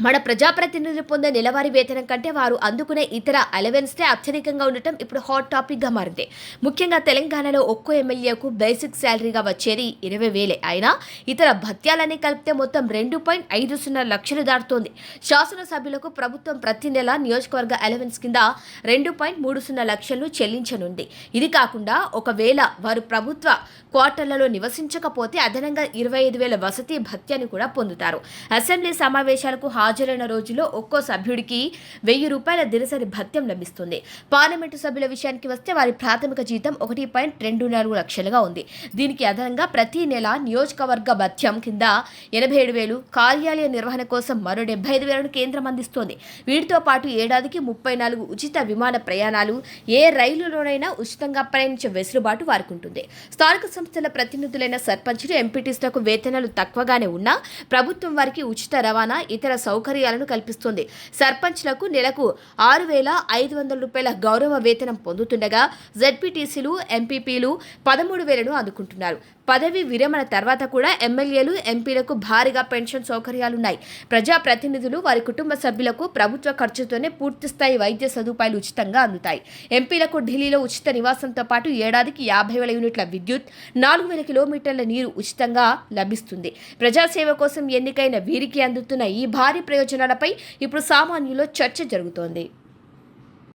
మన ప్రజాప్రతినిధులు పొందే నెలవారీ వేతనం కంటే వారు అందుకునే ఇతర అలవెన్స్టే అత్యధికంగా ఉండటం ఇప్పుడు హాట్ టాపిక్గా మారింది. ముఖ్యంగా తెలంగాణలో ఒక్కో ఎమ్మెల్యేకు బేసిక్ శాలరీగా వచ్చేది 20,000 అయినా ఇతర భత్యాలన్నీ కలిపితే మొత్తం 2.50 లక్షలు దాటుతోంది. శాసనసభ్యులకు ప్రభుత్వం ప్రతి నెల నియోజకవర్గ అలవెన్స్ కింద 2.30 లక్షలను చెల్లించనుంది. ఇది కాకుండా ఒకవేళ వారు ప్రభుత్వ క్వార్టర్లలో నివసించకపోతే అదనంగా 25,000 వసతి భత్యాన్ని కూడా పొందుతారు. అసెంబ్లీ సమావేశాలకు హాజరైన రోజుల్లో ఒక్కో సభ్యుడికి ₹1,000 దినసరి భత్యం లభిస్తుంది. పార్లమెంటు సభ్యుల విషయానికి వస్తే వారి ప్రాథమిక జీతం 1.24 లక్షలుగా ఉంది. దీనికి అదనంగా ప్రతి నెల నియోజకవర్గ భత్యం కింద 87,000, కార్యాలయ నిర్వహణ కోసం మరో 75,000 కేంద్రం అందిస్తోంది. వీటితో పాటు ఏడాదికి 34 ఉచిత విమాన ప్రయాణాలు, ఏ రైలులోనైనా ఉచితంగా ప్రయాణించే వెసులుబాటు వారికి ఉంటుంది. స్థానిక సంస్థల ప్రతినిధులైన సర్పంచులు, ఎంపీటీసీలకు వేతనాలు తక్కువగానే ఉన్నా ప్రభుత్వం వారికి ఉచిత రవాణా, ఇతర సౌకర్యాలను కల్పిస్తుంది. సర్పంచ్లకు నెలకు ₹6,500 గౌరవ వేతనం పొందుతుండగా జెడ్పీటీసీలు, ఎంపీపీలు 13,000 అందుకుంటున్నారు. పదవి విరమణ తర్వాత కూడా ఎమ్మెల్యేలు, ఎంపీలకు భారీగా పెన్షన్ సౌకర్యాలున్నాయి. ప్రజాప్రతినిధులు, వారి కుటుంబ సభ్యులకు ప్రభుత్వ ఖర్చుతోనే పూర్తిస్థాయి వైద్య సదుపాయాలు ఉచితంగా అందుతాయి. ఎంపీలకు ఢిల్లీలో ఉచిత నివాసంతో పాటు ఏడాదికి 50,000 యూనిట్ల విద్యుత్, 4,000 కిలోమీటర్ల నీరు ఉచితంగా లభిస్తుంది. ప్రజాసేవ కోసం ఎన్నికైన వీరికి అందుతున్న ఈ భారీ ప్రయోజనాలపై ఇప్పుడు సామాన్యుల్లో చర్చ జరుగుతోంది.